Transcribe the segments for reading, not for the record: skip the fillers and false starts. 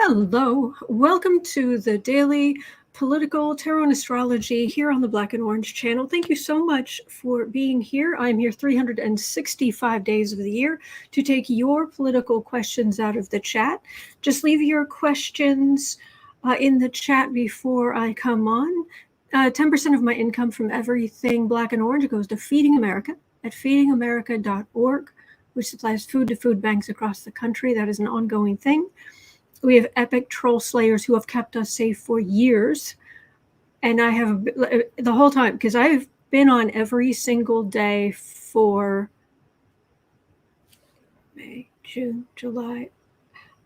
Hello, welcome to the daily political tarot and astrology here on the Black and Orange channel. Thank you so much for being here. I'm here 365 days of the year to take your political questions out of the chat. Just leave your questions in the chat before I come on. 10% of my income from everything Black and Orange goes to Feeding America at feedingamerica.org, which supplies food to food banks across the country. That is an ongoing thing. We have epic troll slayers who have kept us safe for years. And I have the whole time, because I've been on every single day for May, June, July,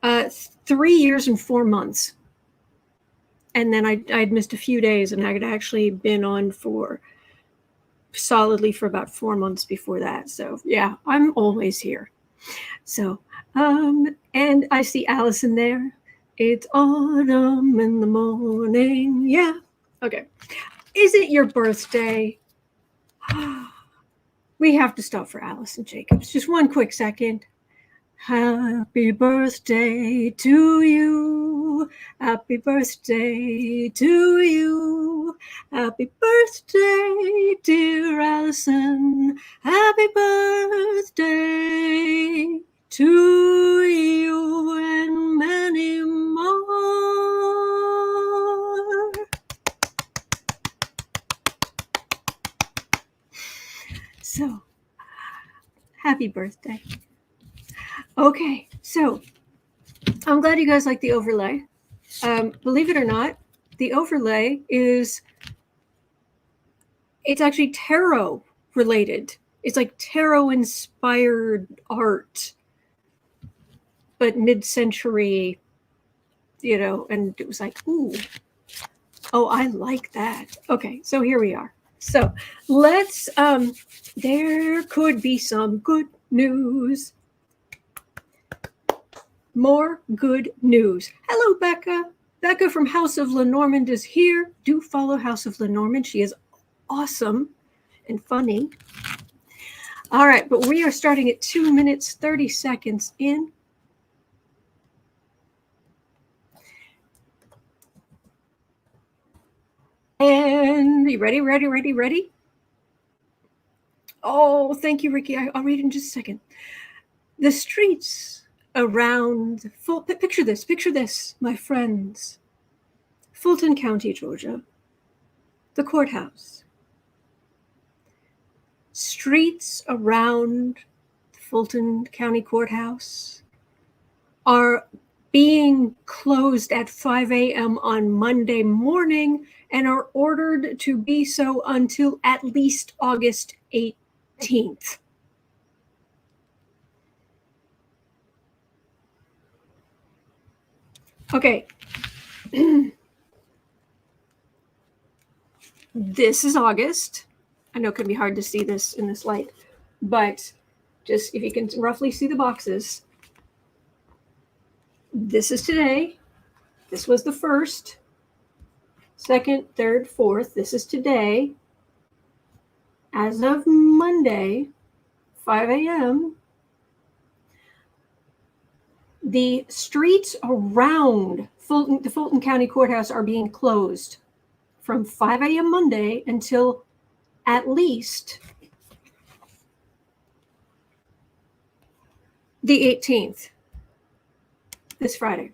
3 years and 4 months. And then I'd missed a few days, and I had actually been on solidly for about 4 months before that. So yeah, I'm always here. So, and I see Allison there. It's autumn in the morning. Yeah. Okay. Is it your birthday? We have to stop for Allison Jacobs. Just one quick second. Happy birthday to you. Happy birthday to you. Happy birthday, dear Allison. Happy birthday to you and many more. So, happy birthday. Okay, so I'm glad you guys like the overlay. Believe it or not, the overlay it's actually tarot related. It's like tarot inspired art, but mid-century, and it was like, ooh, oh, I like that. Okay, so here we are. So let's, there could be some good news. More good news. Hello, Becca. Becca from House of Lenormand is here. Do follow House of Lenormand. She is awesome and funny. All right, but we are starting at 2 minutes, 30 seconds in. And you ready? Oh, thank you, Ricky. I'll read in just a second. The streets around picture this, my friends. Fulton County, Georgia. The courthouse. Streets around the Fulton County Courthouse are being closed at 5 a.m. on Monday morning and are ordered to be so until at least August 18th. Okay. This is August. I know it can be hard to see this in this light, but just if you can roughly see the boxes. This is today. This was the 1st, 2nd, 3rd, 4th. This is today. As of Monday, 5 a.m., the streets around the Fulton County Courthouse are being closed from 5 a.m. Monday until at least the 18th, this Friday.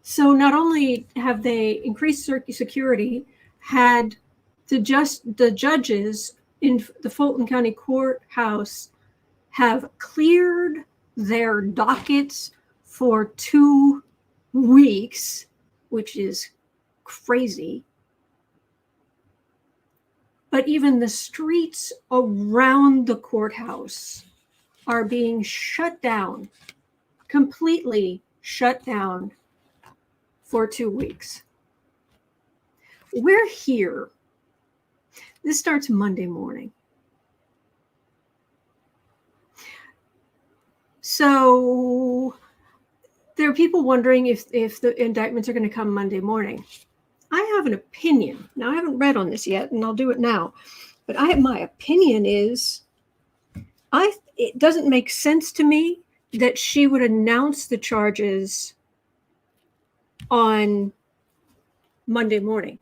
So not only have they increased security, had the judges in the Fulton County Courthouse have cleared their dockets for 2 weeks, which is crazy. But even the streets around the courthouse are being shut down, completely shut down for 2 weeks. We're here. This starts Monday morning. So there are people wondering if the indictments are going to come Monday morning. I have an opinion. Now, I haven't read on this yet, and I'll do it now. But my opinion is, it doesn't make sense to me that she would announce the charges on Monday morning,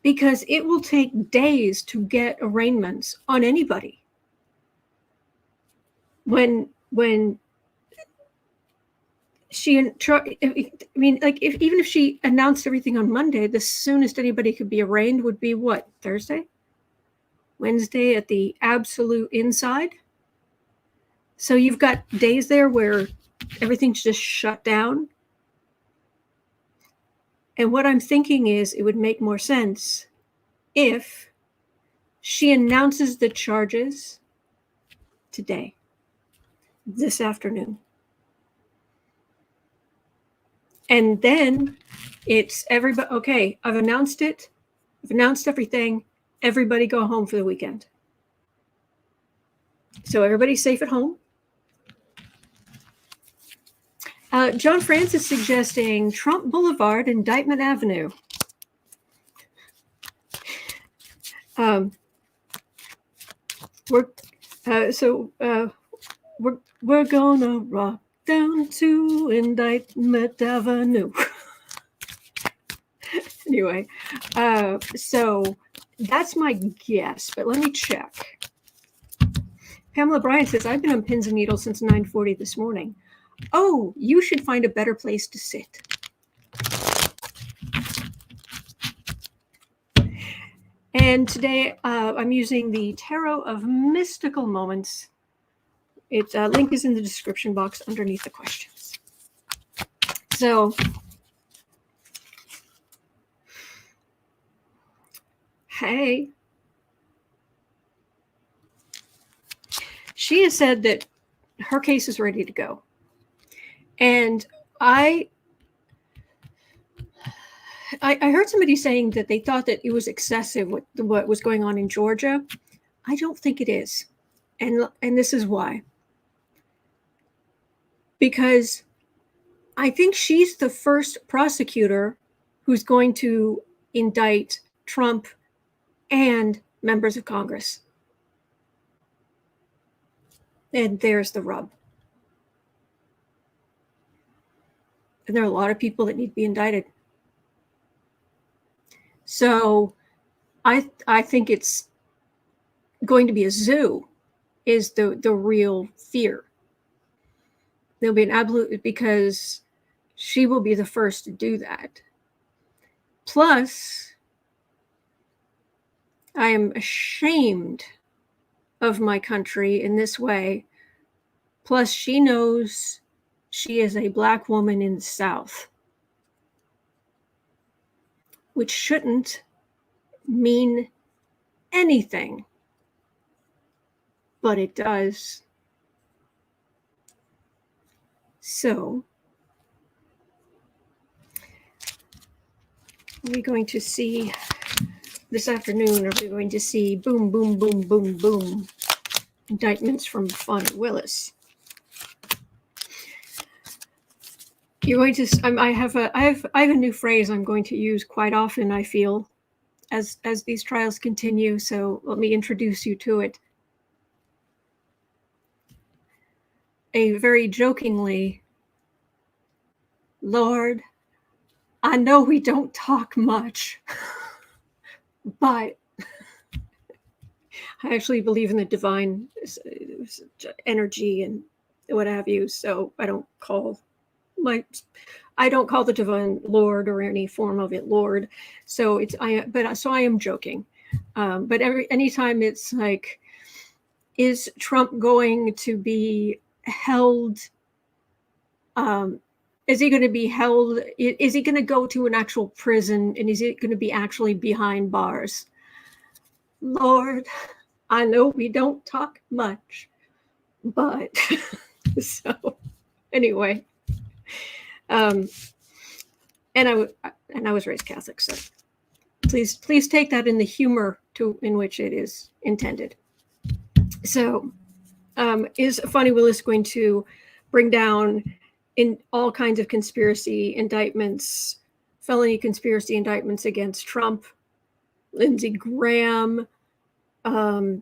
because it will take days to get arraignments on anybody. When she, I mean, like, even if she announced everything on Monday, the soonest anybody could be arraigned would be what, Thursday? Wednesday at the absolute inside? So you've got days there where everything's just shut down. And what I'm thinking is it would make more sense if she announces the charges today, this afternoon. And then it's everybody, okay, I've announced it. I've announced everything. Everybody go home for the weekend. So everybody's safe at home. John Francis suggesting Trump Boulevard, Indictment Avenue. We're gonna rock down to Indictment Avenue. Anyway, so that's my guess, but let me check. Pamela Bryan says, I've been on pins and needles since 9:40 this morning. Oh, you should find a better place to sit. And today I'm using the Tarot of Mystical Moments. Its link is in the description box underneath the questions. So, hey. She has said that her case is ready to go. And I heard somebody saying that they thought that it was excessive what was going on in Georgia. I don't think it is. And this is why. Because I think she's the first prosecutor who's going to indict Trump and members of Congress. And there's the rub. And there are a lot of people that need to be indicted. So I think it's going to be a zoo is the real fear. There'll be an absolute, because she will be the first to do that. Plus, I am ashamed of my country in this way. Plus, she knows she is a Black woman in the South, which shouldn't mean anything, but it does. So, we're going to see this afternoon, are we going to see boom, boom, boom, boom, boom, indictments from Fani Willis. You're going to. I have a new phrase I'm going to use quite often, I feel, as these trials continue. So let me introduce you to it. A very jokingly, Lord, I know we don't talk much, but I actually believe in the divine energy and what have you. So I don't call the divine Lord or any form of it Lord. So I am joking. But anytime it's like, is Trump going to be held? Is he going to be held? Is he going to go to an actual prison? And is he going to be actually behind bars? Lord, I know we don't talk much, but so anyway. And I was raised Catholic, so please take that in the humor in which it is intended. So, is Fani Willis going to bring down in all kinds of conspiracy indictments, felony conspiracy indictments against Trump, Lindsey Graham, a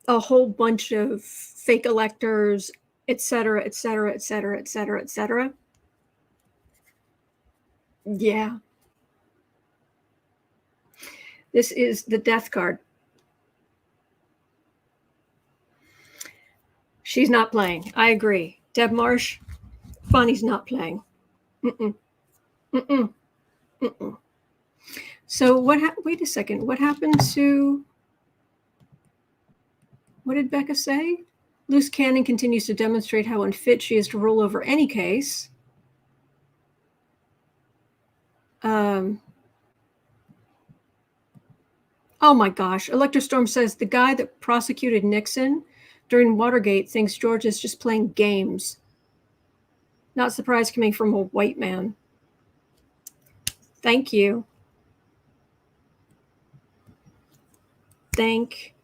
whole bunch of fake electors, etc., etc., etc., etc., etc. Yeah. This is the death card. She's not playing. I agree. Deb Marsh, Fani's not playing. Mm-mm. Mm-mm. Mm-mm. So wait a second. What happened to, what did Becca say? Loose cannon continues to demonstrate how unfit she is to rule over any case. Oh my gosh. Elector Storm says the guy that prosecuted Nixon during Watergate thinks George is just playing games. Not surprised coming from a white man. Thank you. Thank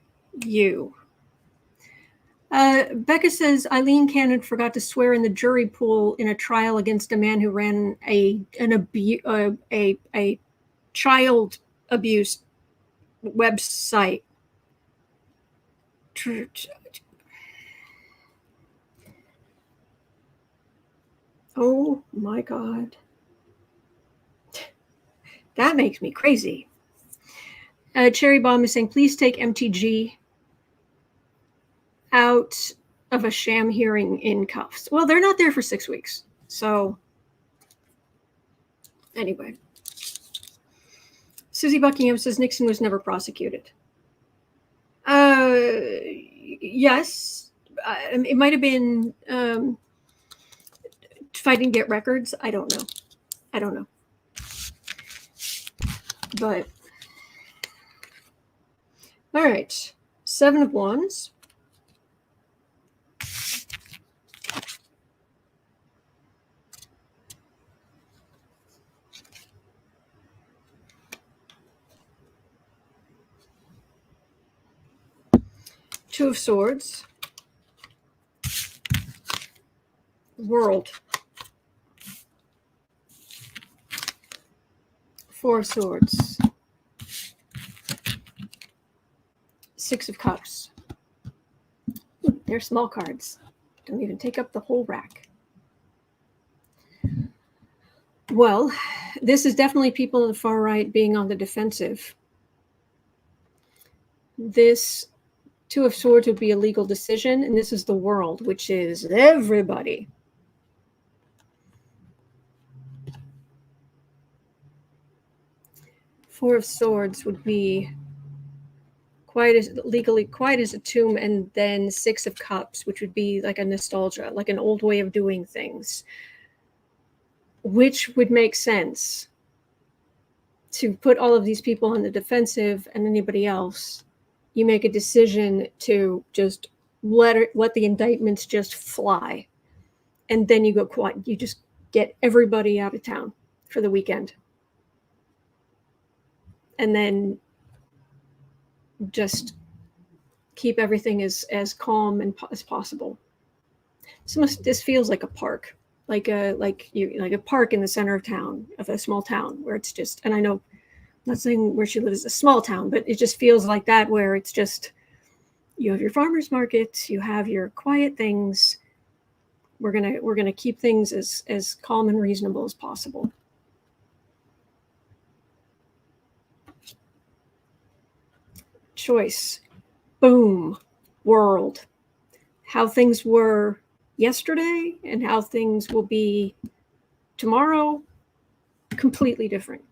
you. Becca says Eileen Cannon forgot to swear in the jury pool in a trial against a man who ran a child abuse website. Oh my God. That makes me crazy. Cherry Bomb is saying, please take MTG out of a sham hearing in cuffs. Well, they're not there for 6 weeks. So anyway. Susie Buckingham says Nixon was never prosecuted. Yes. It might have been fighting to get records. I don't know. But all right. 7 of Wands. Two of Swords. World. 4 of Swords. 6 of Cups. Ooh, they're small cards. Don't even take up the whole rack. Well, this is definitely people on the far right being on the defensive. This 2 of Swords would be a legal decision, and this is the World, which is everybody. Four of Swords would be legally quiet as a tomb, and then 6 of Cups, which would be like a nostalgia, like an old way of doing things, which would make sense to put all of these people on the defensive, and anybody else, you make a decision to just let the indictments just fly, and then you go quiet. You just get everybody out of town for the weekend, and then just keep everything as calm as possible. This feels like a park, like a park in the center of town, of a small town, where it's just, and I know, I'm not saying where she lives is a small town, but it just feels like that, where it's just, you have your farmers markets, you have your quiet things. We're gonna keep things as calm and reasonable as possible. Choice. Boom. World. How things were yesterday and how things will be tomorrow, completely different.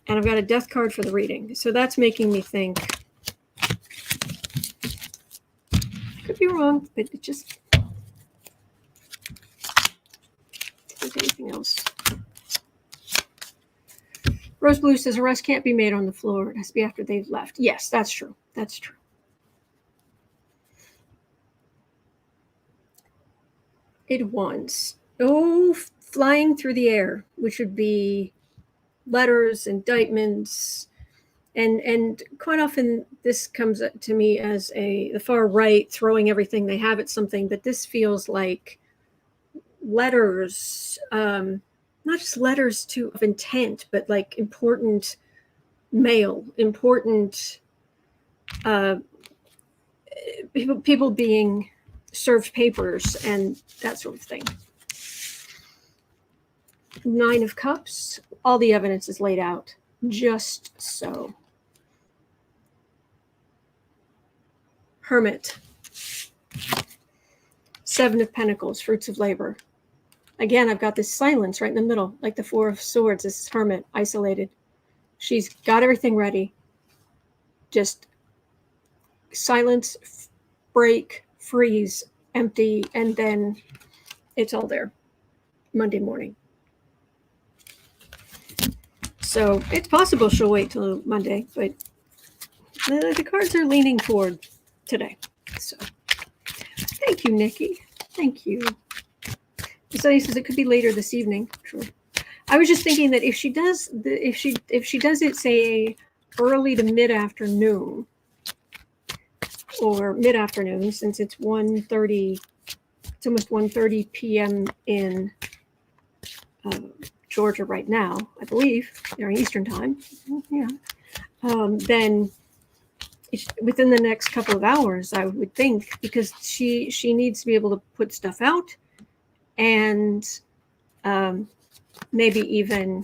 And I've got a death card for the reading. So that's making me think. Could be wrong, but it just, think anything else. Rose Blue says arrest can't be made on the floor. It has to be after they've left. Yes, that's true. That's true. It wants, flying through the air, which would be letters, indictments, and quite often this comes to me as the far right throwing everything they have at something, but this feels like letters, not just letters of intent, but like important mail, important people being served papers and that sort of thing. 9 of Cups, all the evidence is laid out, just so. Hermit. 7 of Pentacles, fruits of labor. Again, I've got this silence right in the middle, like the 4 of Swords. This is Hermit, isolated. She's got everything ready. Just silence, break, freeze, empty, and then it's all there Monday morning. So it's possible she'll wait till Monday, but the cards are leaning toward today. So thank you, Nikki. Thank you. Sunny says it could be later this evening. Sure. I was just thinking that if she does it, say, early to mid-afternoon, or mid-afternoon, since it's 1:30, it's almost 1:30 p.m. in Georgia right now, I believe, during Eastern time. Yeah. Then within the next couple of hours, I would think, because she needs to be able to put stuff out, and maybe even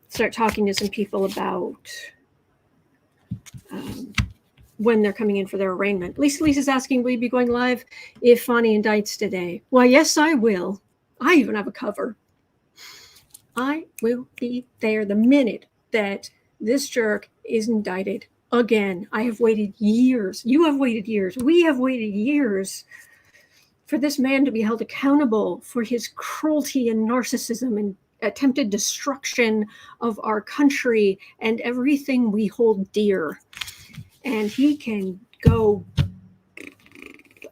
start talking to some people about when they're coming in for their arraignment. Lisa's asking, will you be going live if Fani indicts today? Why, yes, I will. I even have a cover. I will be there the minute that this jerk is indicted again. I have waited years. You have waited years. We have waited years for this man to be held accountable for his cruelty and narcissism and attempted destruction of our country and everything we hold dear. And he can go,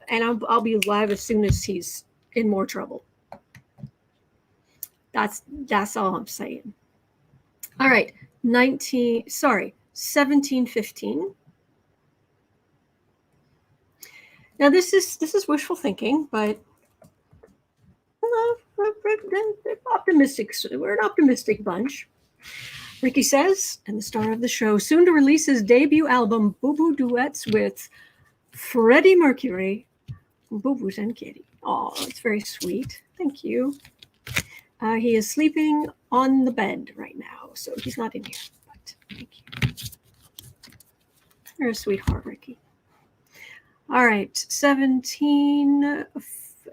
and I'll be live as soon as he's in more trouble. That's all I'm saying. All right, 1715. Now this is wishful thinking, but optimistic. We're an optimistic bunch. Ricky says, and the star of the show, soon to release his debut album, Boo Boo Duets with Freddie Mercury, Boo Boos and Kitty. Oh, it's very sweet. Thank you. He is sleeping on the bed right now, so he's not in here. But thank you. You're a sweetheart, Ricky. All right, 17.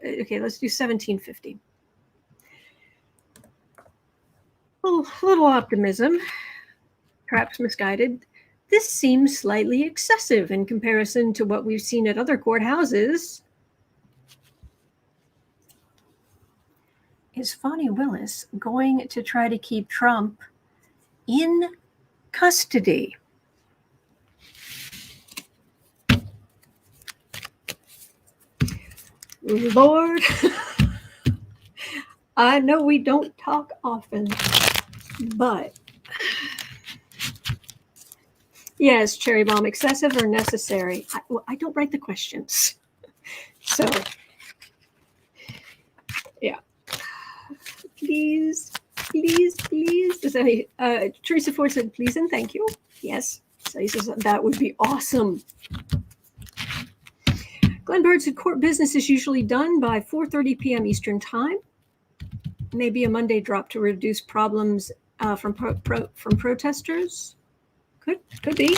Okay, let's do 1750. A little optimism, perhaps misguided. This seems slightly excessive in comparison to what we've seen at other courthouses. Is Fani Willis going to try to keep Trump in custody? Lord, I know we don't talk often, but yes, Cherry Bomb, excessive or necessary? I don't write the questions. So, yeah. Please. Teresa Ford said, please and thank you. Yes. So he says that would be awesome. Glenn Bird said court business is usually done by 4:30 p.m. Eastern time. Maybe a Monday drop to reduce problems from protesters. Could be.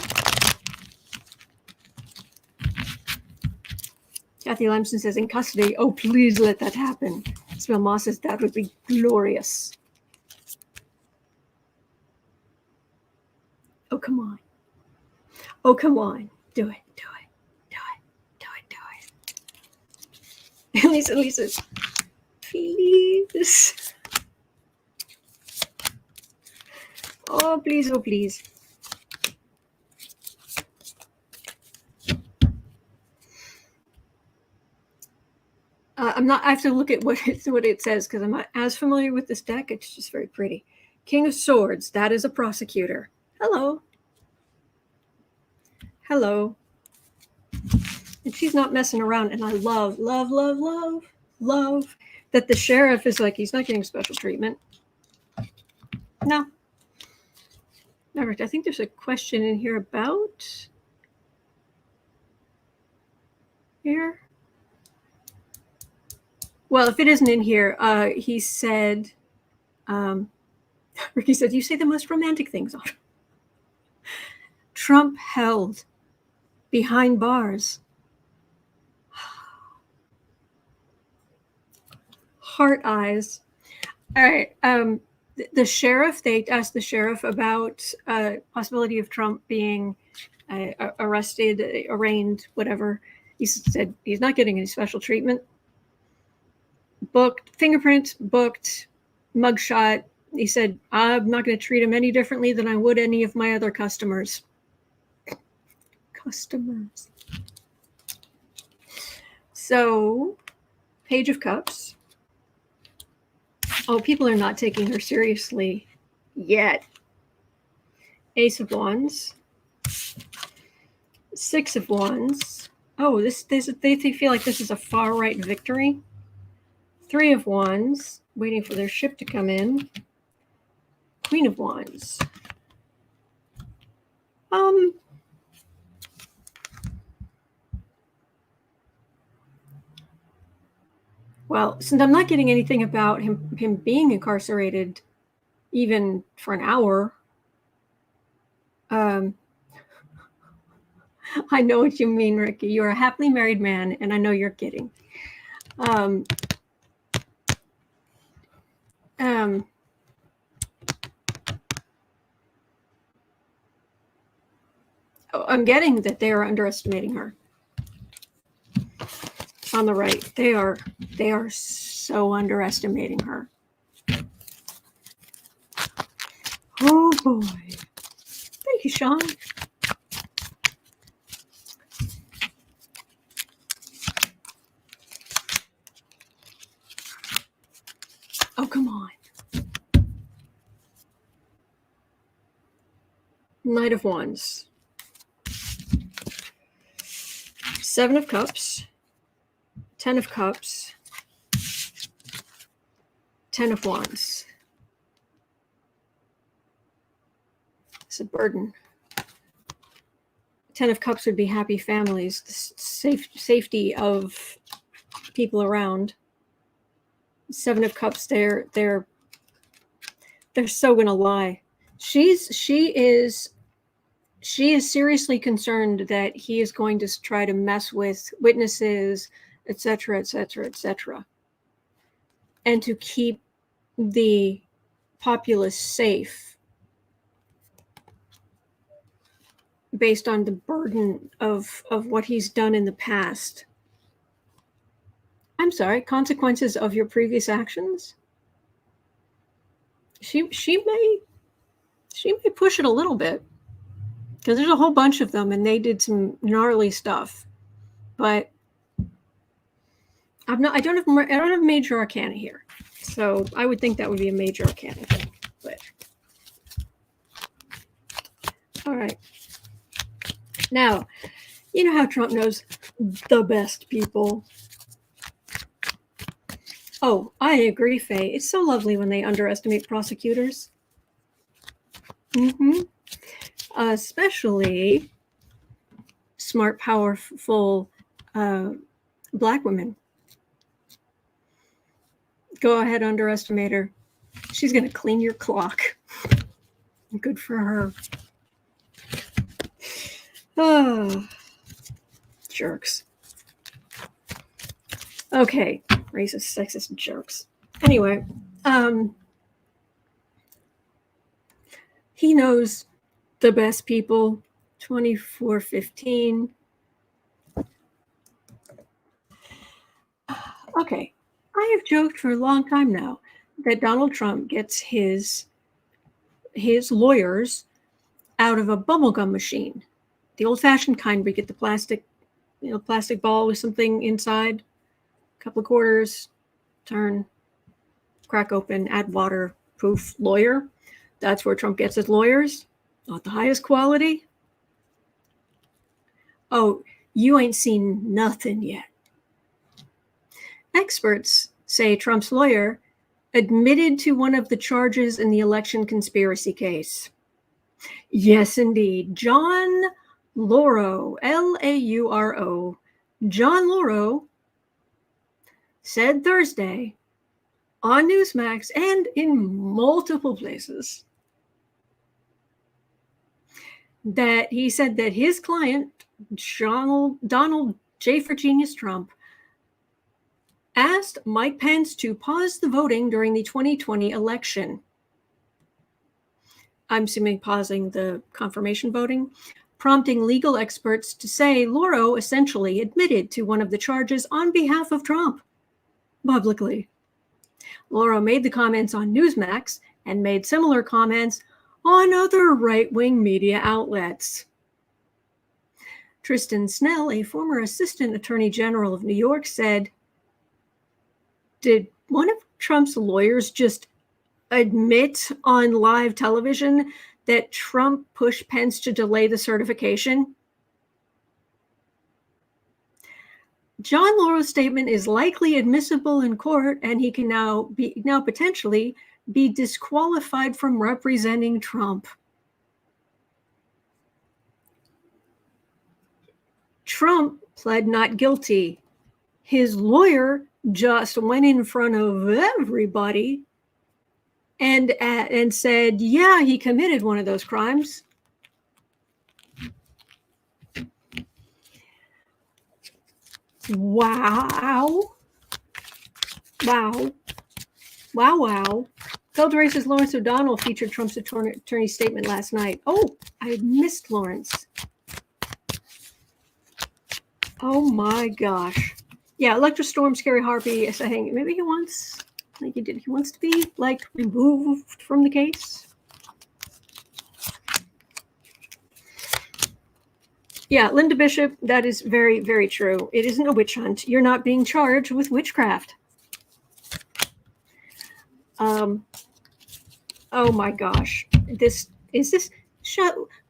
Kathy Lamson says in custody. Oh, please let that happen. Ismail Moss says that would be glorious. Oh, come on. Oh, come on. Do it. Lisa, please. Oh, please. I have to look at what it says because I'm not as familiar with this deck. It's just very pretty. King of Swords, that is a prosecutor. Hello. And she's not messing around. And I love that the sheriff is like, he's not getting special treatment. No. I think there's a question in here about here. Well, if it isn't in here, he said, Ricky said, you say the most romantic things on Trump held behind bars. Heart eyes. All right. The sheriff, they asked the sheriff about possibility of Trump being arrested, arraigned, whatever. He said he's not getting any special treatment. Booked, fingerprints, booked, mugshot. He said, I'm not going to treat him any differently than I would any of my other customers. Customers. So, Page of Cups. Oh, people are not taking her seriously yet. Ace of Wands. Six of Wands. Oh, they feel like this is a far-right victory. Three of Wands, waiting for their ship to come in. Queen of Wands. Well, since I'm not getting anything about him being incarcerated, even for an hour, I know what you mean, Ricky. You're a happily married man, and I know you're kidding. I'm getting that they are underestimating her. On the right, they are so underestimating her. Oh boy. Thank you, Sean. Oh, come on. Knight of Wands. Seven of Cups. 10 of Cups. 10 of Wands. It's a burden. 10 of Cups would be happy families, the safety of people around. 7 of Cups, they're so gonna lie. She is seriously concerned that he is going to try to mess with witnesses, etc., etc., etc., and to keep the populace safe based on the burden of what he's done in the past. I'm sorry, consequences of your previous actions? She may push it a little bit, because there's a whole bunch of them and they did some gnarly stuff. But I don't have major arcana here. So I would think that would be a major arcana thing. But all right. Now, you know how Trump knows the best people. Oh, I agree, Faye. It's so lovely when they underestimate prosecutors. Especially smart, powerful Black women. Go ahead, underestimate her. She's going to clean your clock. Good for her. Oh, jerks. Okay, racist, sexist jerks. Anyway, he knows the best people. 2415. Okay, I have joked for a long time now that Donald Trump gets his lawyers out of a bubblegum machine, the old-fashioned kind where you get the plastic ball with something inside, a couple of quarters, turn, crack open, add water, poof, lawyer. That's where Trump gets his lawyers. Not the highest quality. Oh, you ain't seen nothing yet. Experts say Trump's lawyer admitted to one of the charges in the election conspiracy case. Yes, indeed. John Lauro, Lauro, John Lauro said Thursday on Newsmax and in multiple places that he said that his client, Donald J. for Genius Trump, asked Mike Pence to pause the voting during the 2020 election. I'm assuming pausing the confirmation voting, prompting legal experts to say Lauro essentially admitted to one of the charges on behalf of Trump publicly. Lauro made the comments on Newsmax and made similar comments on other right-wing media outlets. Tristan Snell, a former assistant attorney general of New York, said, "Did one of Trump's lawyers just admit on live television that Trump pushed Pence to delay the certification?" John Lauro's statement is likely admissible in court, and he can now potentially be disqualified from representing Trump. Trump pled not guilty. His lawyer just went in front of everybody and said, yeah, he committed one of those crimes. Wow. Feld Race's Lawrence O'Donnell featured Trump's attorney's statement last night. Oh, I missed Lawrence. Oh my gosh. Yeah, Electra Storm, Scary Harpy is saying maybe he wants, like he did, he wants to be like removed from the case. Yeah, Linda Bishop, that is very, very true. It isn't a witch hunt. You're not being charged with witchcraft. Oh my gosh.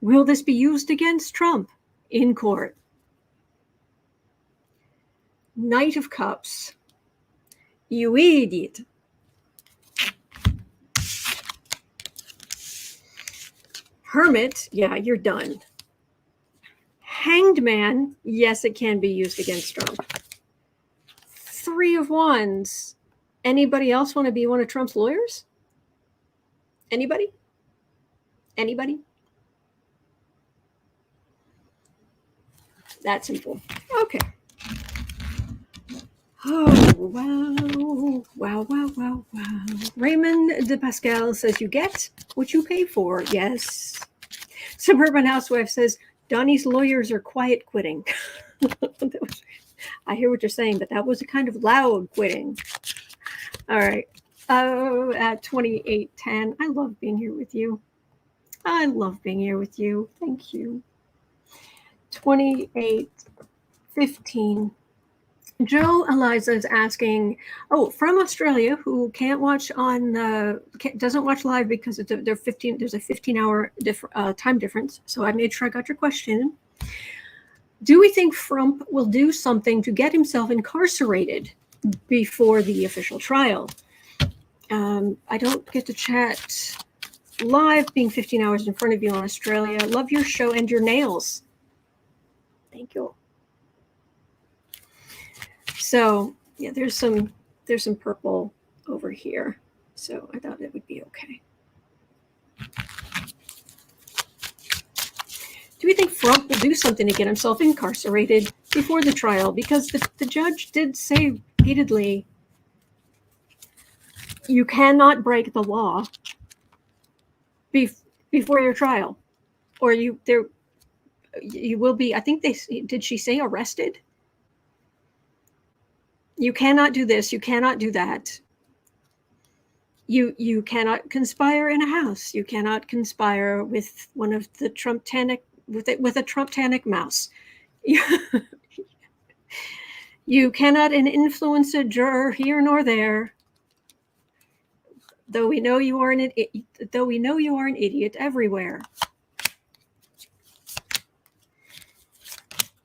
Will this be used against Trump in court? Knight of Cups. You idiot. Hermit, yeah, you're done. Hanged Man, yes, it can be used against Trump. Three of Wands. Anybody else want to be one of Trump's lawyers? Anybody? Anybody? That simple. Okay. Oh, wow. Raymond de Pascal says you get what you pay for. Yes. Suburban Housewife says Donnie's lawyers are quiet quitting. I hear what you're saying, but that was a kind of loud quitting. All right. At 28:10, I love being here with you. Thank you. 28:15. Joe Eliza is asking, from Australia, who can't watch doesn't watch live because there's a 15-hour time difference. So I made sure I got your question. Do we think FRUMP will do something to get himself incarcerated before the official trial? I don't get to chat live, being 15 hours in front of you in Australia. Love your show and your nails. Thank you. So yeah, there's some purple over here. So I thought it would be okay. Do we think FRUMP will do something to get himself incarcerated before the trial? Because the judge did say repeatedly, you cannot break the law before your trial, or you will be. I think did she say arrested? You cannot do this. You cannot do that. You cannot conspire in a house. You cannot conspire with one of the Trumptanic with a Trumptanic mouse. You cannot influence a juror here nor there. Though we know you are an idiot everywhere.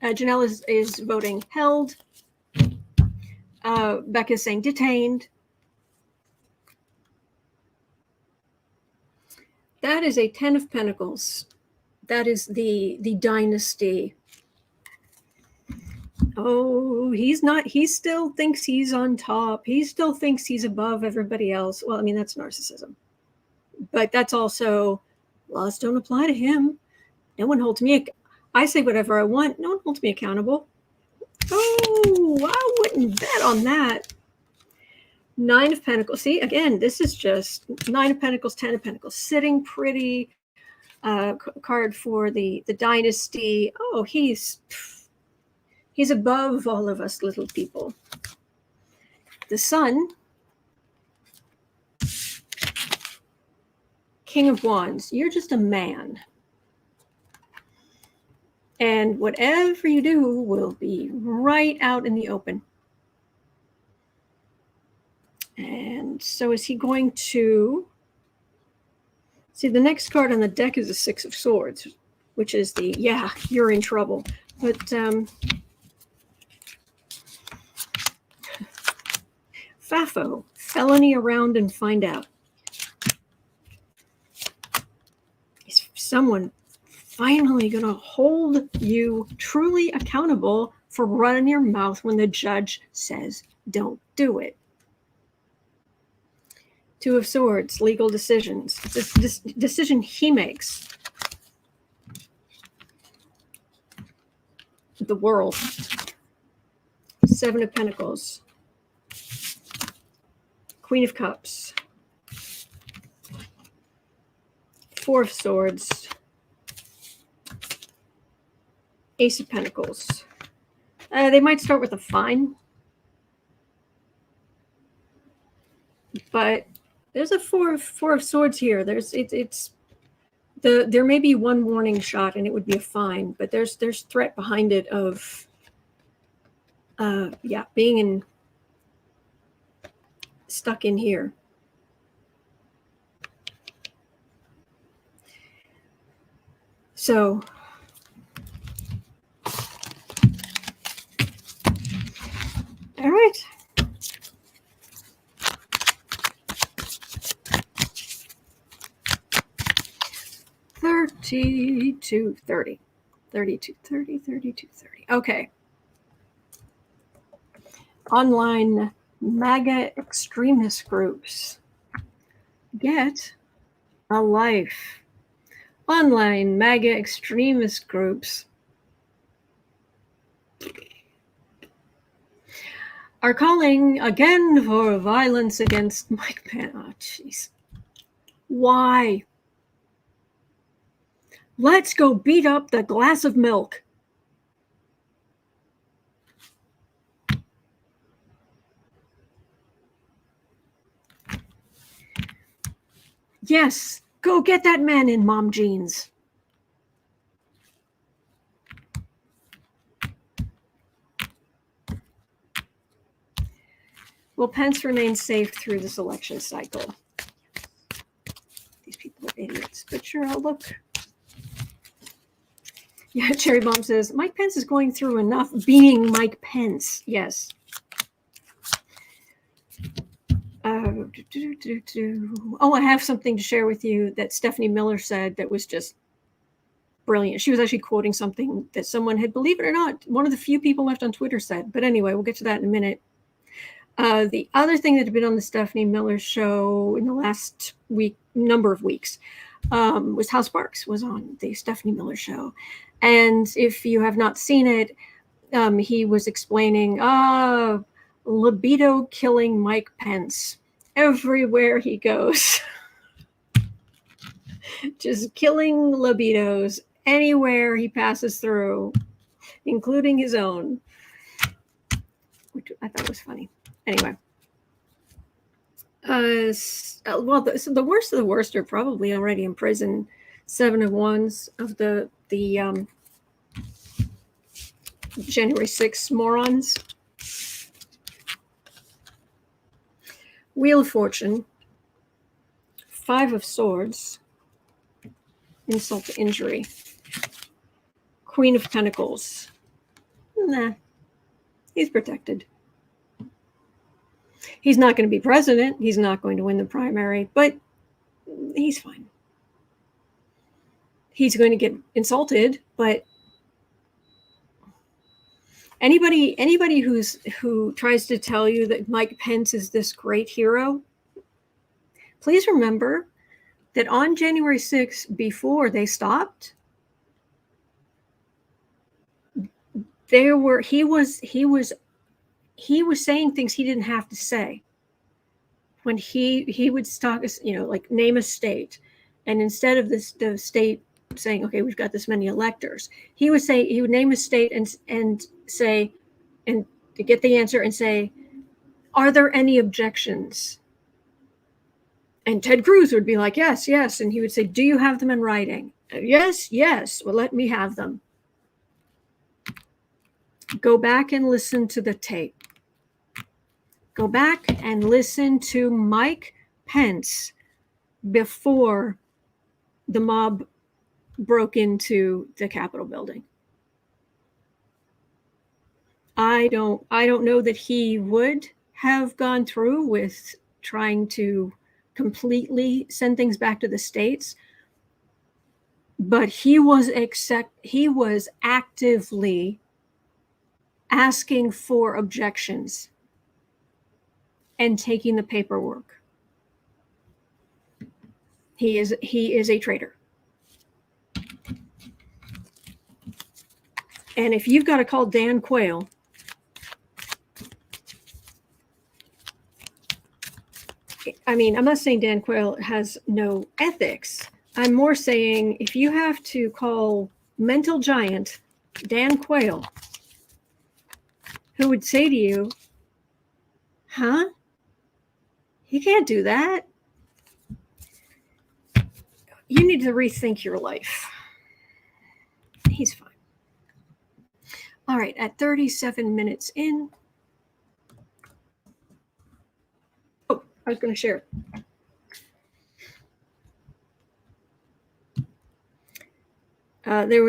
Janelle is voting held. Becca's saying detained. That is a 10 of Pentacles. That is the dynasty. Oh, he's not. He still thinks he's on top. He still thinks he's above everybody else. Well, I mean, that's narcissism. But that's also, laws don't apply to him. No one holds me. I say whatever I want. No one holds me accountable. Oh, I wouldn't bet on that. 9 of Pentacles. See, again, this is just 9 of Pentacles, 10 of Pentacles. Sitting pretty. Card for the dynasty. Oh, he's above all of us little people. The Sun. King of Wands. You're just a man. And whatever you do will be right out in the open. And so is he going to... See, the next card on the deck is the 6 of Swords, which is the, yeah, you're in trouble. But FAFO, felony around and find out. Is someone finally going to hold you truly accountable for running your mouth when the judge says don't do it? 2 of Swords, legal decisions. It's this decision he makes. The World. 7 of Pentacles. Queen of Cups. 4 of Swords. Ace of Pentacles. They might start with a fine. But there's a four of Swords here. There may be one warning shot and it would be a fine, but there's threat behind it of being stuck in here. So all right. $32.30. $32.30. Okay. Online MAGA extremist groups. Get a life. Online MAGA extremist groups are calling again for violence against Mike Pence. Oh, jeez. Why? Let's go beat up the glass of milk. Yes, go get that man in mom jeans. Will Pence remain safe through this election cycle? These people are idiots, but sure, I'll look. Yeah, Cherry Bomb says, Mike Pence is going through enough being Mike Pence. Yes. Oh, I have something to share with you that Stephanie Miller said that was just brilliant. She was actually quoting something that someone had, believe it or not, one of the few people left on Twitter said. But anyway, we'll get to that in a minute. The other thing that had been on the Stephanie Miller show in the last number of weeks was Hal Sparks was on the Stephanie Miller show. And if you have not seen it, he was explaining, libido killing Mike Pence everywhere he goes. Just killing libidos anywhere he passes through, including his own, which I thought was funny. Anyway. Well, the worst of the worst are probably already in prison. 7 of Wands of the January 6th morons. Wheel of Fortune. 5 of Swords. Insult to injury. Queen of Pentacles. Nah, he's protected. He's not going to be president. He's not going to win the primary, but he's fine. He's going to get insulted, but Anybody who tries to tell you that Mike Pence is this great hero, please remember that on January 6th, before they stopped, he was saying things he didn't have to say. When he would stop, like name a state, and instead of the state saying, okay, we've got this many electors, he would name a state and say, and to get the answer and say, are there any objections? And Ted Cruz would be like, yes, yes. And he would say, do you have them in writing? Yes, yes. Well, let me have them. Go back and listen to the tape. Go back and listen to Mike Pence before the mob broke into the Capitol building. I don't know that he would have gone through with trying to completely send things back to the states, but he was actively asking for objections and taking the paperwork. He is a traitor. And if you've got to call Dan Quayle, I mean, I'm not saying Dan Quayle has no ethics. I'm more saying if you have to call mental giant Dan Quayle, who would say to you, huh? You can't do that. You need to rethink your life. He's fine. All right, at 37 minutes in. Oh, I was going to share it.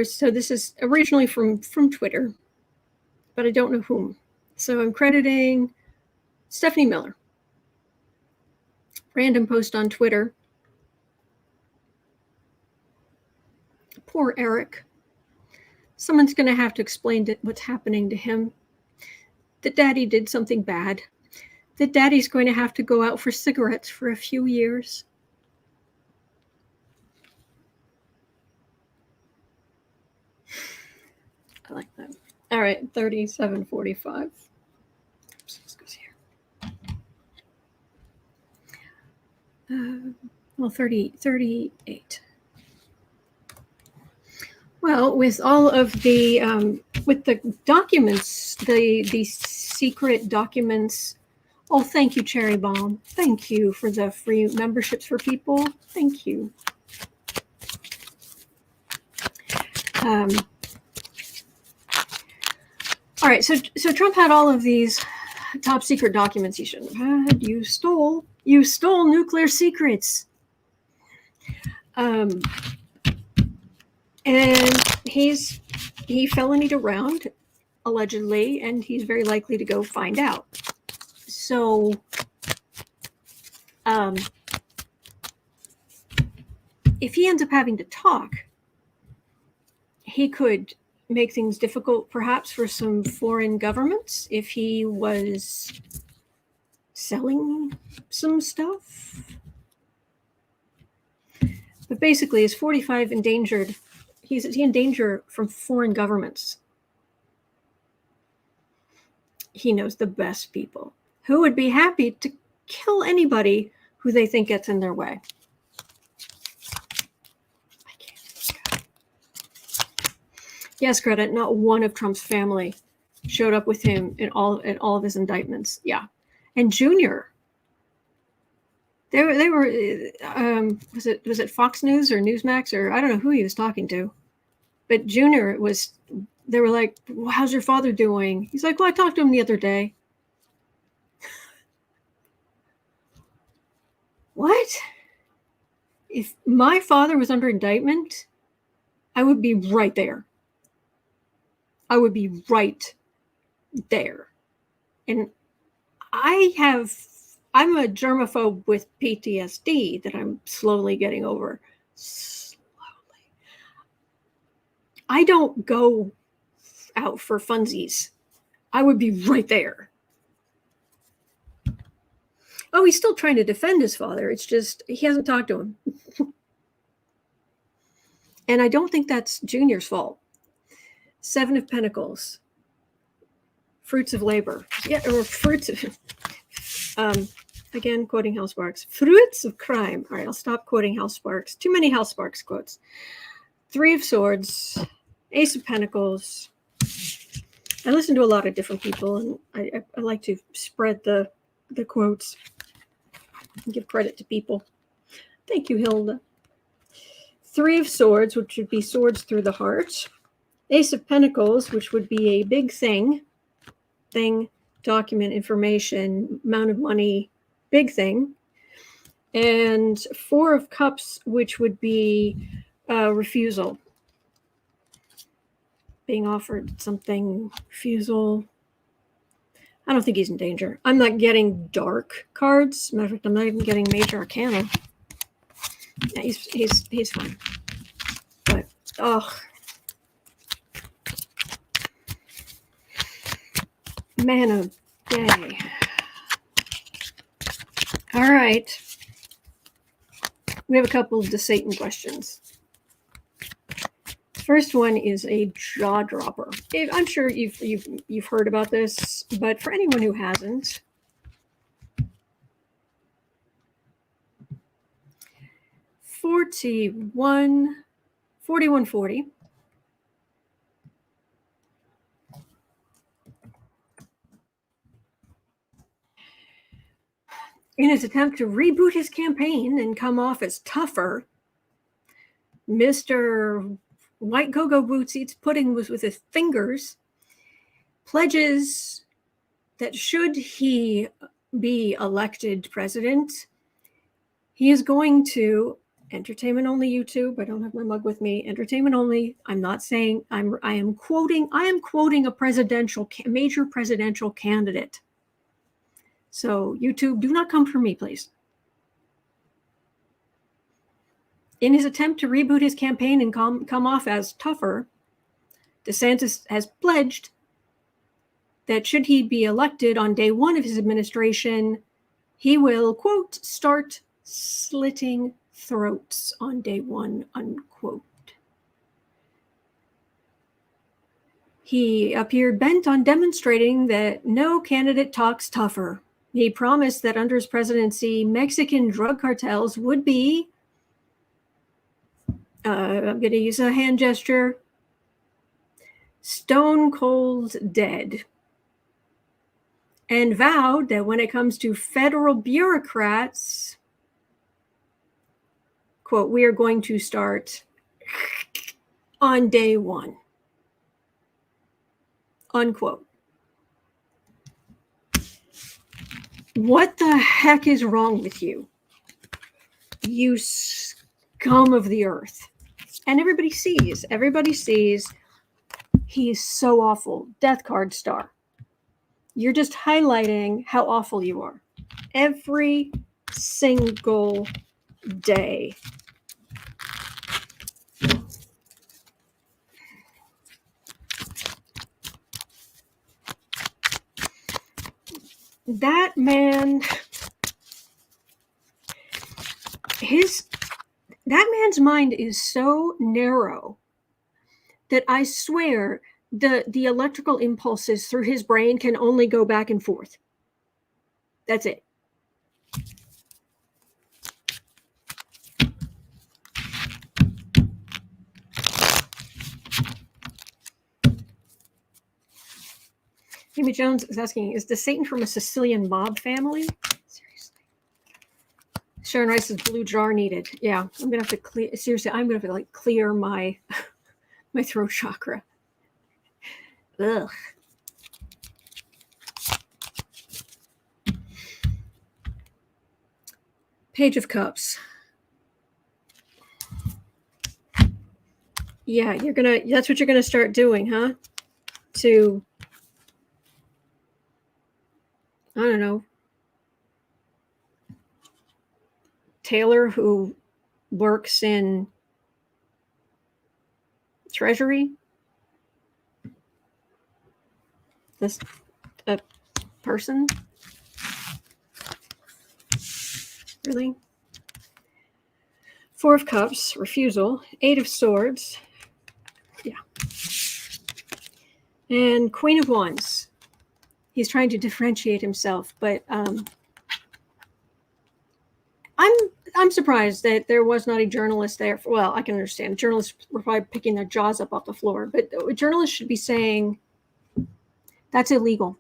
So this is originally from Twitter, but I don't know whom. So I'm crediting Stephanie Miller. Random post on Twitter. Poor Eric. Someone's going to have to explain what's happening to him. That daddy did something bad. That daddy's going to have to go out for cigarettes for a few years. I like that. All right, 37:45. Oops, this goes here. Well, 38. Well, with all of the with the documents, the secret documents. Oh, thank you, Cherry Bomb. Thank you for the free memberships for people. Thank you. All right, so Trump had all of these top secret documents he shouldn't have had. You stole nuclear secrets. And he felonied around, allegedly, and he's very likely to go find out. So if he ends up having to talk, he could make things difficult perhaps for some foreign governments if he was selling some stuff. But basically, is 45 endangered? He's in danger from foreign governments. He knows the best people who would be happy to kill anybody who they think gets in their way. I can't. Yes, credit. Not one of Trump's family showed up with him in all of his indictments. Yeah, and Junior. They were was it Fox News or Newsmax or I don't know who he was talking to, but Junior was. They were like, well, "How's your father doing?" He's like, "Well, I talked to him the other day." What? If my father was under indictment, I would be right there. I would be right there, and I'm a germaphobe with PTSD that I'm slowly getting over. Slowly. I don't go out for funsies. I would be right there. Oh, he's still trying to defend his father. It's just he hasn't talked to him. And I don't think that's Junior's fault. 7 of Pentacles. Fruits of labor. Yeah, or fruits of... again, quoting Hal Sparks. Fruits of crime. All right, I'll stop quoting Hal Sparks. Too many Hal Sparks quotes. 3 of Swords. Ace of Pentacles. I listen to a lot of different people, and I like to spread the quotes and give credit to people. Thank you, Hilda. 3 of Swords, which would be swords through the heart. Ace of Pentacles, which would be a big thing, document, information, amount of money, big thing. And 4 of Cups, which would be refusal. Being offered something, refusal. I don't think he's in danger. I'm not getting dark cards. Matter of fact, I'm not even getting major arcana. Yeah, he's fine. But man of day. All right. We have a couple of DeSatan questions. First one is a jaw dropper. I'm sure you've heard about this, but for anyone who hasn't, 4140. In his attempt to reboot his campaign and come off as tougher, Mr. White Go-Go Boots eats pudding with his fingers, pledges that should he be elected president, he is going to entertainment only. YouTube, I don't have my mug with me. Entertainment only. I'm not saying I am quoting a major presidential candidate. So YouTube, do not come for me, please. In his attempt to reboot his campaign and come off as tougher, DeSantis has pledged that should he be elected on day 1 of his administration, he will, quote, start slitting throats on day 1, unquote. He appeared bent on demonstrating that no candidate talks tougher. He promised that under his presidency, Mexican drug cartels would be, I'm going to use a hand gesture, stone cold dead. And vowed that when it comes to federal bureaucrats, quote, we are going to start on day 1, unquote. What the heck is wrong with you? You scum of the earth. And everybody sees he is so awful. Death card star. You're just highlighting how awful you are. Every single day. That man, that man's mind is so narrow that I swear the electrical impulses through his brain can only go back and forth. That's it. Amy Jones is asking, is DeSatan from a Sicilian mob family? Seriously. Sharon Rice says blue jar needed. Yeah, I'm gonna have to clear. Seriously, I'm gonna have to like clear my my throat chakra. Ugh. Page of Cups. Yeah, that's what you're gonna start doing, huh? To, I don't know, Taylor, who works in Treasury. this person? Really? Four of Cups, refusal. Eight of Swords. Yeah. And Queen of Wands. He's trying to differentiate himself, but I'm surprised that there was not a journalist there. Well, I can understand. Journalists were probably picking their jaws up off the floor, but journalists should be saying that's illegal.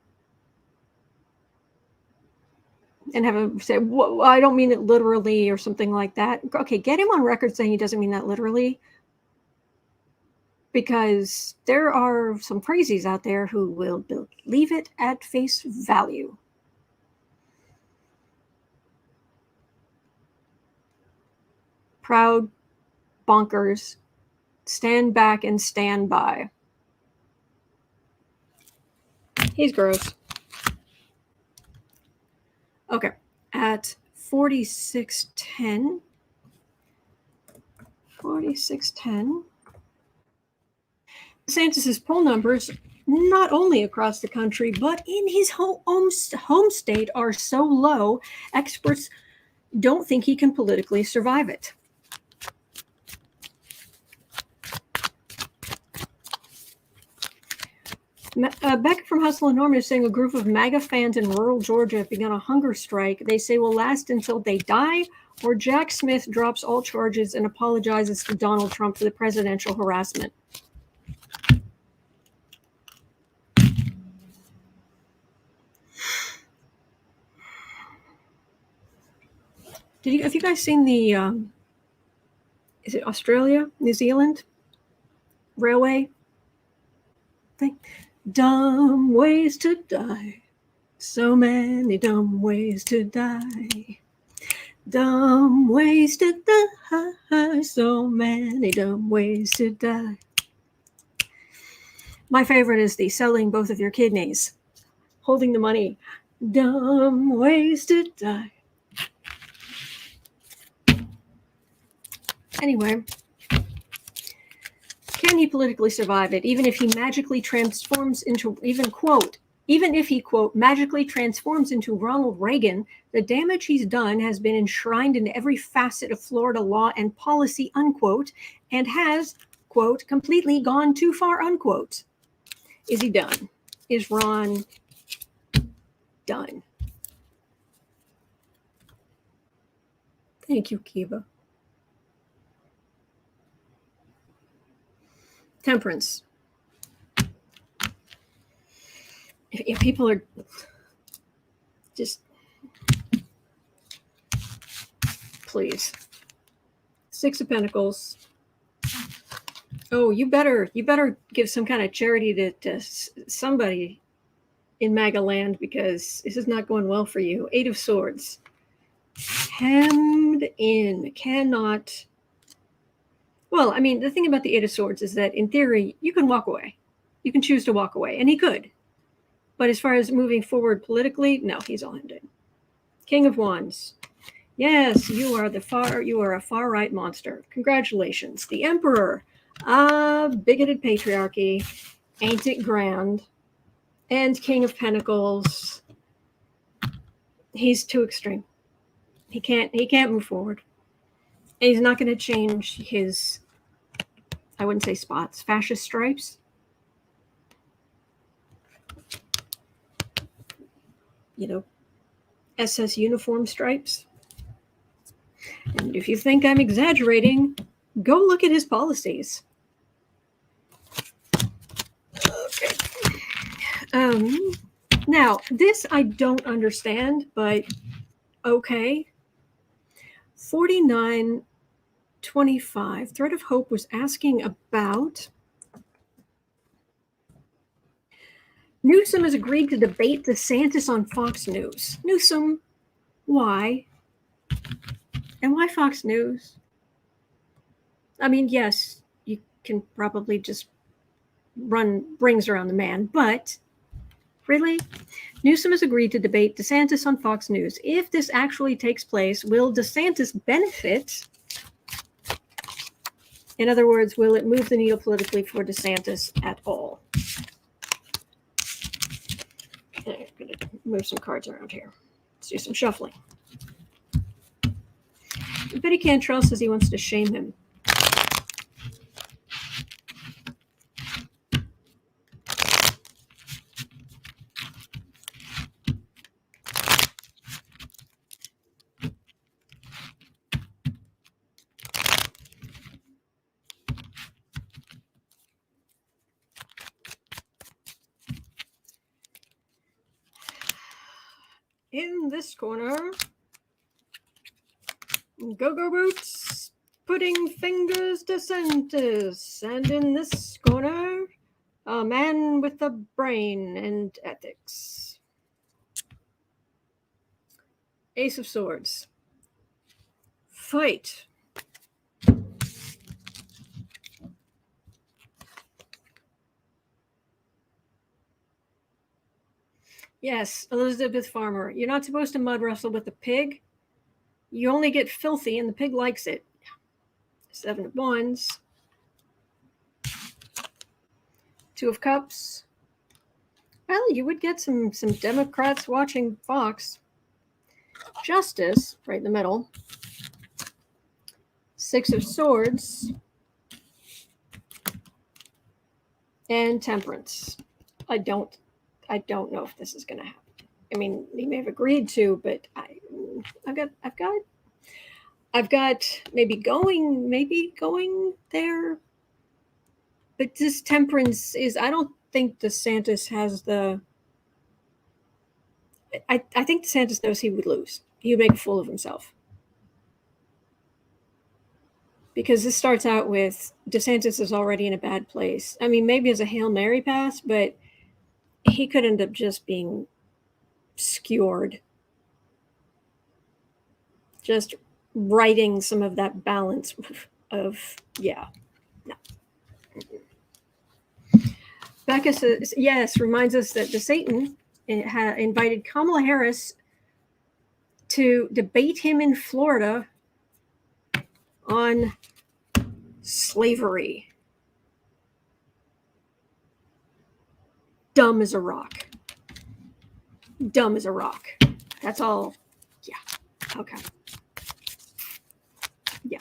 And have him say, well, I don't mean it literally or something like that. Okay, get him on record saying he doesn't mean that literally. Because there are some crazies out there who will leave it at face value. Proud, bonkers, stand back and stand by. He's gross. Okay, at 4610. 4610. DeSantis's poll numbers, not only across the country, but in his home state, are so low, experts don't think he can politically survive it. Beck from Hustle and Norman is saying a group of MAGA fans in rural Georgia have begun a hunger strike. They say will last until they die, or Jack Smith drops all charges and apologizes to Donald Trump for the presidential harassment. Have you guys seen the, is it Australia, New Zealand railway thing? Dumb ways to die. So many dumb ways to die. Dumb ways to die. So many dumb ways to die. My favorite is the selling both of your kidneys. Holding the money. Dumb ways to die. Anyway, can he politically survive it, even if he magically transforms into, even if he, quote, magically transforms into Ronald Reagan, the damage he's done has been enshrined in every facet of Florida law and policy, unquote, and has, quote, completely gone too far, unquote. Is he done? Is Ron done? Thank you, Kiva. Temperance. If people are just, please. Six of Pentacles. Oh, you better give some kind of charity to somebody in MAGA land, because this is not going well for you. Eight of Swords. Hemmed in. Cannot. Well, I mean, the thing about the Eight of Swords is that in theory, you can walk away. You can choose to walk away, and he could. But as far as moving forward politically, no, he's all hemmed in. King of Wands. Yes, you are a far-right monster. Congratulations. The Emperor. Bigoted patriarchy. Ain't it grand? And King of Pentacles. He's too extreme. He can't move forward. And he's not going to change his, I wouldn't say spots, fascist stripes. You know, SS uniform stripes. And if you think I'm exaggerating, go look at his policies. Okay. Now, this I don't understand, but okay. 4925. Thread of Hope was asking about Newsome has agreed to debate DeSantis on Fox News. Newsome, why? And why Fox News? I mean, yes, you can probably just run rings around the man, but really? Newsome has agreed to debate DeSantis on Fox News. If this actually takes place, will DeSantis benefit? In other words, will it move the needle politically for DeSantis at all? move some cards around here. Let's do some shuffling. But he can't trust as he wants to shame him. In this corner, Go-Go Boots, putting fingers DeSantis. And in this corner, a man with a brain and ethics. Ace of Swords. Fight. Yes, Elizabeth Farmer. You're not supposed to mud wrestle with the pig. You only get filthy, and the pig likes it. 7 of Wands. 2 of Cups. Well, you would get some Democrats watching Fox. Justice, right in the middle. 6 of Swords. And Temperance. I don't know if this is going to happen. I mean, he may have agreed to, but I've got maybe going there. But this Temperance is, I don't think DeSantis has the, I think DeSantis knows he would lose. He would make a fool of himself. Because this starts out with DeSantis is already in a bad place. I mean, maybe as a Hail Mary pass, but he could end up just being skewered. Just writing some of that balance of, yeah. No. Becca says, yes, reminds us that DeSatan invited Kamala Harris to debate him in Florida on slavery. Dumb as a rock. Dumb as a rock. That's all. Yeah. Okay. Yeah.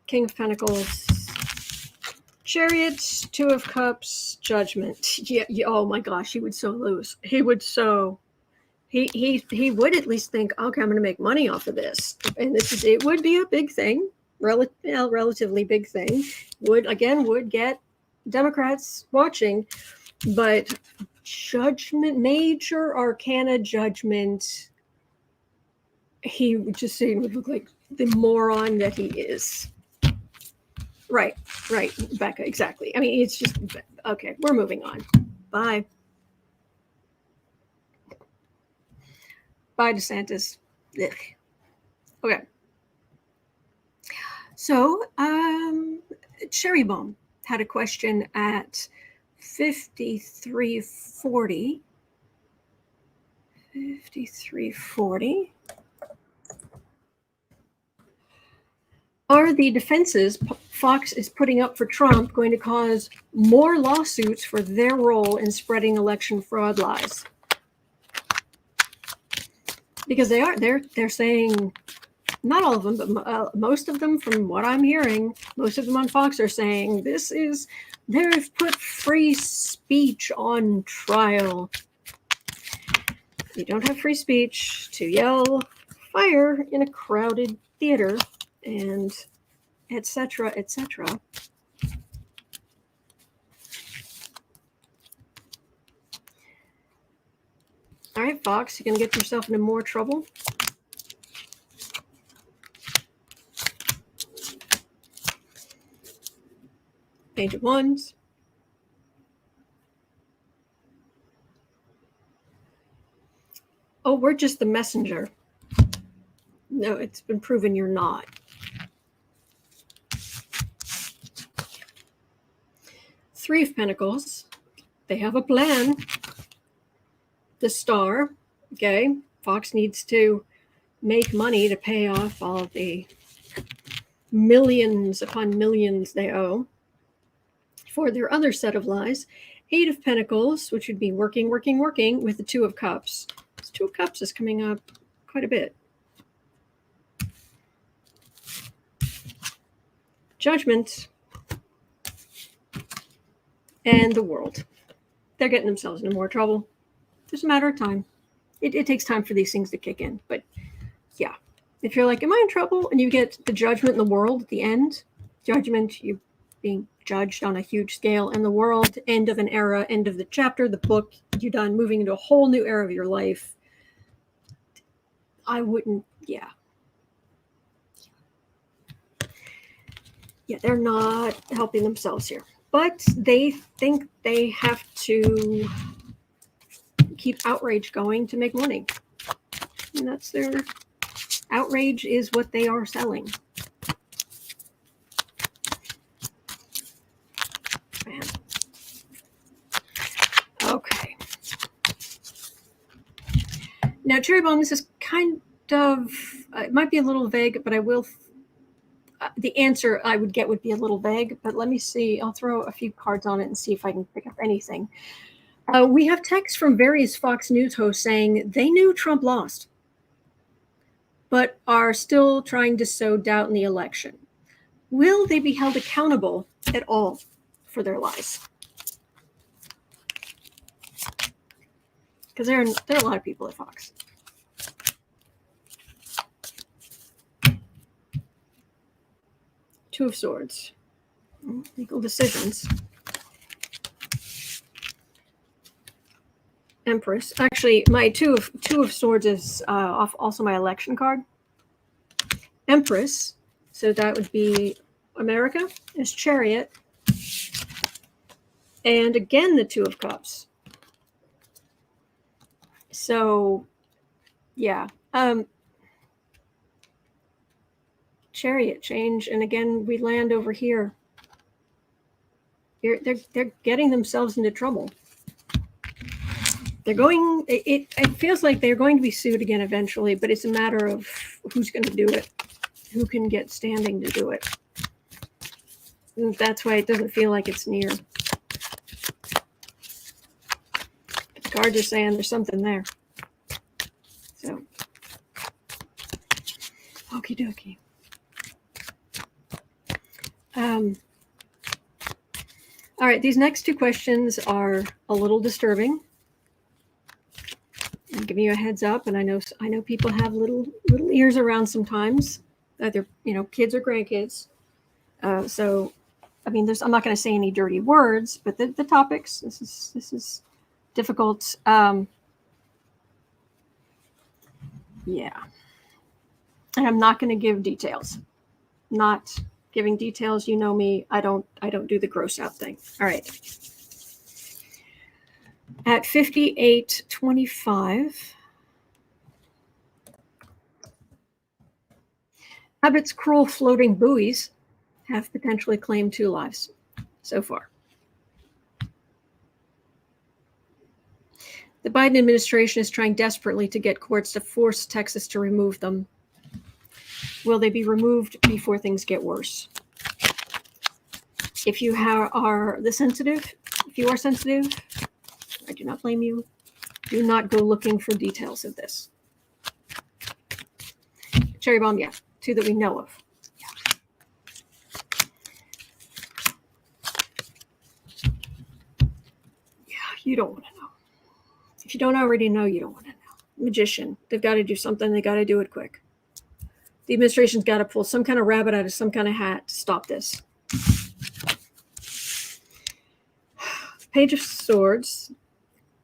King of Pentacles. Chariots, 2 of Cups, Judgment. Yeah, oh my gosh, he would so lose. He would so. He would at least think, okay, I'm going to make money off of this, and it would be a big thing, relatively big thing. Would get Democrats watching, but Judgment, major arcana Judgment. He would just say, would look like the moron that he is. Right, Becca, exactly. I mean, it's just, okay, we're moving on. Bye. Bye, DeSantis. Ugh. Okay. So, Cherry Bomb had a question at 5340. 5340. Are the defenses Fox is putting up for Trump going to cause more lawsuits for their role in spreading election fraud lies? Because they're saying, not all of them, but most of them, from what I'm hearing, most of them on Fox are saying they've put free speech on trial. You don't have free speech to yell fire in a crowded theater, and etc., etc. All right, Fox, you're going to get yourself into more trouble. Page of Wands. Oh, we're just the messenger. No, it's been proven you're not. Three of Pentacles. They have a plan. The Star. Okay. Fox needs to make money to pay off all of the millions upon millions they owe for their other set of lies. 8 of Pentacles, which would be working with the 2 of Cups. This 2 of Cups is coming up quite a bit. Judgment and the World. They're getting themselves into more trouble. Just a matter of time. It takes time for these things to kick in. But yeah, if you're like, am I in trouble? And you get the Judgment and the World at the end. Judgment, you being judged on a huge scale. And the World, end of an era, end of the chapter, the book, you're done, moving into a whole new era of your life. I wouldn't, yeah. Yeah, they're not helping themselves here. But they think they have to keep outrage going to make money. And that's their outrage is what they are selling. Man. Okay. Now, Cherry Bomb, this is kind of, it might be a little vague, but I will, the answer I would get would be a little vague, but let me see. I'll throw a few cards on it and see if I can pick up anything. We have texts from various Fox News hosts saying they knew Trump lost, but are still trying to sow doubt in the election. Will they be held accountable at all for their lies? Because there are a lot of people at Fox. Two of Swords. Legal decisions. Empress. Actually, my two of Swords is also my election card. Empress. So that would be America is Chariot. And again, the Two of Cups. So, yeah. Chariot change. And again, we land over here. They're getting themselves into trouble. They're going, it feels like they're going to be sued again eventually, but it's a matter of who's going to do it, who can get standing to do it. And that's why it doesn't feel like it's near. The cards are saying there's something there. So, okie dokie. All right, these next two questions are a little disturbing. I'm giving you a heads up, and I know people have little ears around sometimes, either kids or grandkids. So, I mean, I'm not going to say any dirty words, but the topics. This is difficult. Yeah, and I'm not going to give details. Not giving details. You know me. I don't do the gross out thing. All right. At 58:25, Abbott's cruel floating buoys have potentially claimed 2 lives so far. The Biden administration is trying desperately to get courts to force Texas to remove them. Will they be removed before things get worse? If you are sensitive, I do not blame you. Do not go looking for details of this. Cherry Bomb, yeah. 2 that we know of. Yeah. Yeah, you don't want to know. If you don't already know, you don't want to know. Magician, they've got to do something. They got to do it quick. The administration's got to pull some kind of rabbit out of some kind of hat to stop this. Page of Swords.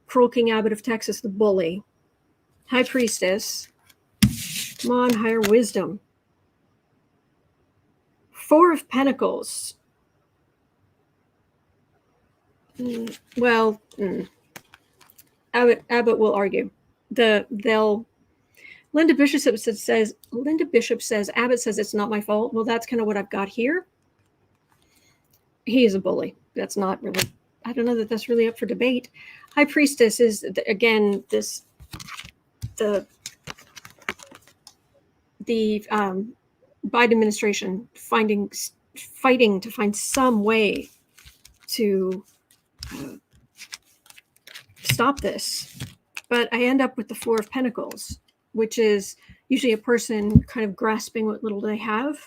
Cruel King Abbott of Texas, the bully. High Priestess. Come on, higher wisdom. 4 of Pentacles. Abbott will argue. Linda Bishop says Abbott says it's not my fault. Well, that's kind of what I've got here. He is a bully. That's not really, I don't know that that's really up for debate. High Priestess is again the Biden administration fighting to find some way to stop this. But I end up with the Four of Pentacles, which is usually a person kind of grasping what little they have.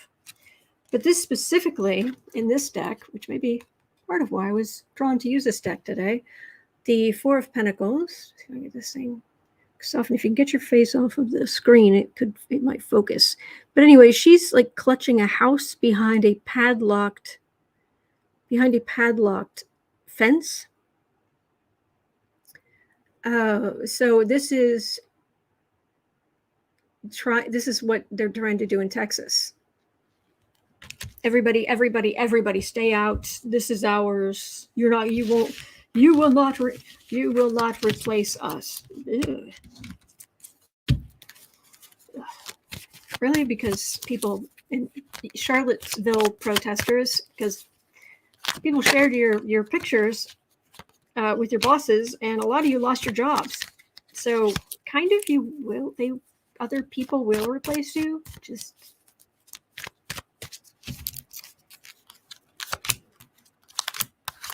But this specifically in this deck, which may be part of why I was drawn to use this deck today, the Four of Pentacles. Let's see if I can get this thing off, and if you can get your face off of the screen, it might focus. But anyway, she's like clutching a house behind a padlocked fence. So this is what they're trying to do in Texas. Everybody, stay out. This is ours. You will not replace us. Ugh. Really, because people in Charlottesville protesters, because people shared your pictures with your bosses, and a lot of you lost your jobs. So kind of other people will replace you. Just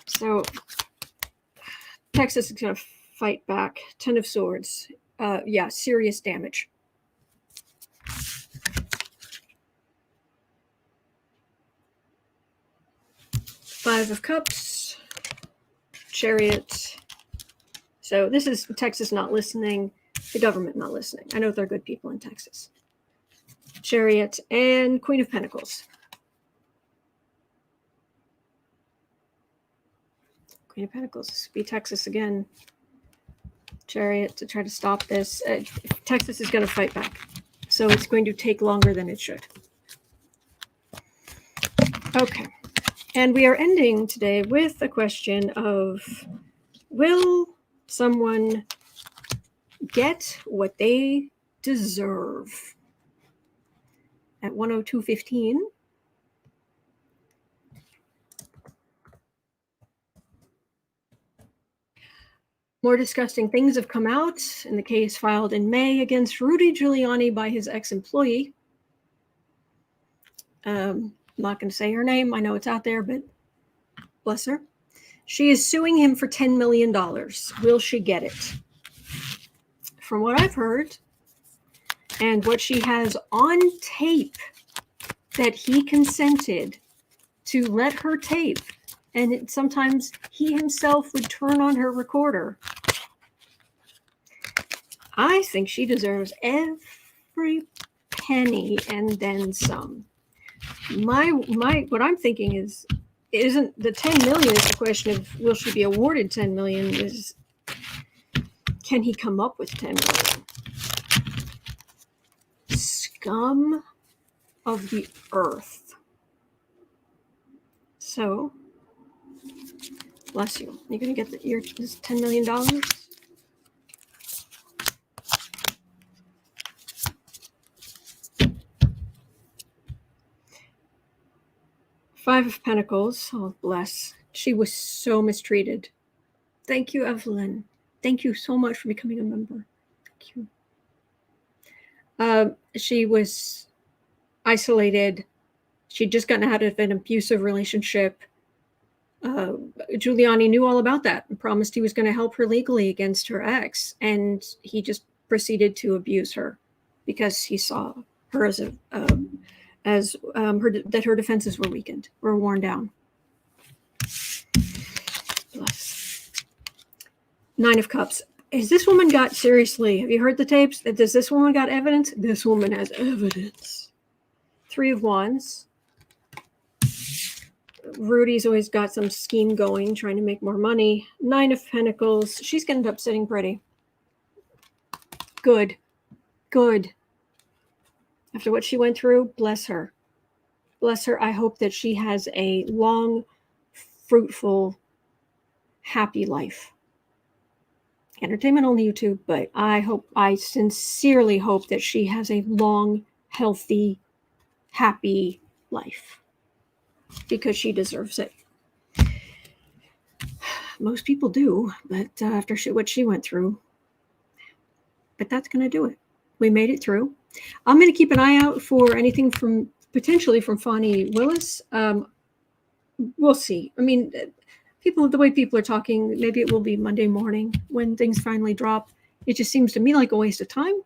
so Texas is going to fight back. 10 of Swords. Yeah, serious damage. Five of Cups. Chariot. So this is Texas not listening, the government not listening. I know they're good people in Texas. Chariot and Queen of Pentacles. Queen of Pentacles. This would be Texas again. Chariot to try to stop this. Texas is going to fight back. So it's going to take longer than it should. Okay. And we are ending today with a question of, will someone get what they deserve? At 102.15. More disgusting things have come out in the case filed in May against Rudy Giuliani by his ex-employee. I'm not going to say her name. I know it's out there, but bless her. She is suing him for $10 million. Will she get it? From what I've heard, and what she has on tape, that he consented to let her tape, and sometimes he himself would turn on her recorder. I think she deserves every penny and then some. What I'm thinking is, isn't the 10 million is the question of, will she be awarded 10 million? Is, can he come up with 10 million? Scum of the earth. So, bless you. You're going to get this $10 million? Five of Pentacles. Oh, bless. She was so mistreated. Thank you, Evelyn. Thank you so much for becoming a member. Thank you. She was isolated. She'd just gotten out of an abusive relationship. Giuliani knew all about that and promised he was going to help her legally against her ex. And he just proceeded to abuse her because he saw her as that her defenses were weakened, were worn down. Bless. Nine of Cups. Has this woman got, seriously, have you heard the tapes? Does this woman got evidence? This woman has evidence. Three of Wands. Rudy's always got some scheme going, trying to make more money. Nine of Pentacles. She's going to end up sitting pretty. Good. Good. After what she went through, bless her. Bless her. I hope that she has a long, fruitful, happy life. Entertainment on YouTube, but I sincerely hope that she has a long, healthy, happy life. Because she deserves it. Most people do, but after what she went through. But that's going to do it. We made it through. I'm going to keep an eye out for anything from potentially from Fani Willis. We'll see. I mean, the way people are talking, maybe it will be Monday morning when things finally drop. It just seems to me like a waste of time.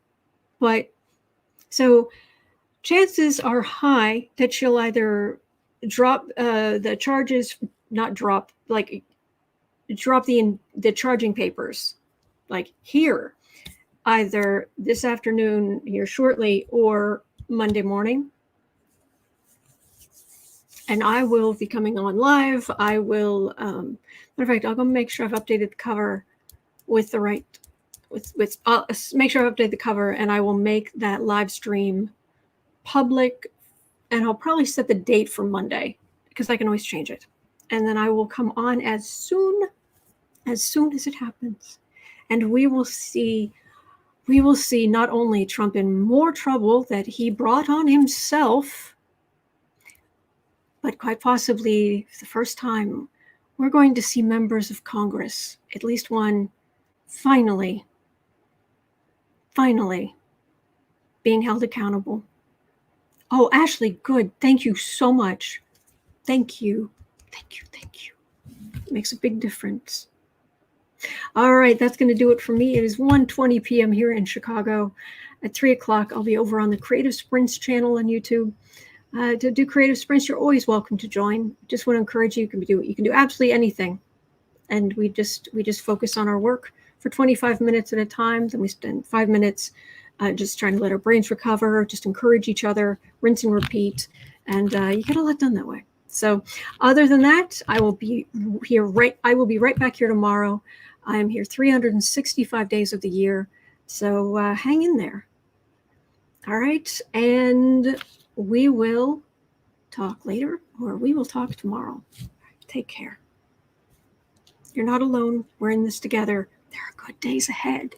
But so chances are high that she'll either drop the charges, not drop, like drop the charging papers, like here, either this afternoon here shortly or Monday morning. And I will be coming on live. I will, matter of fact, I'll go make sure I've updated the cover with the right, make sure I've updated the cover, and I will make that live stream public, and I'll probably set the date for Monday because I can always change it. And then I will come on as soon as it happens. And we will see not only Trump in more trouble that he brought on himself, but quite possibly for the first time, we're going to see members of Congress, at least one, finally being held accountable. Oh, Ashley, good. Thank you so much. Thank you. It makes a big difference. All right, that's going to do it for me. It is 1:20 p.m. here in Chicago. At 3 o'clock, I'll be over on the Creative Sprints channel on YouTube. To do Creative Sprints, you're always welcome to join. Just want to encourage you. You can do absolutely anything. And we just focus on our work for 25 minutes at a time. Then we spend 5 minutes just trying to let our brains recover, just encourage each other, rinse and repeat. And you get a lot done that way. So other than that, I will be right back here tomorrow. I am here 365 days of the year. So hang in there. All right. And we will talk later, or we will talk tomorrow. Take care. You're not alone. We're in this together. There are good days ahead.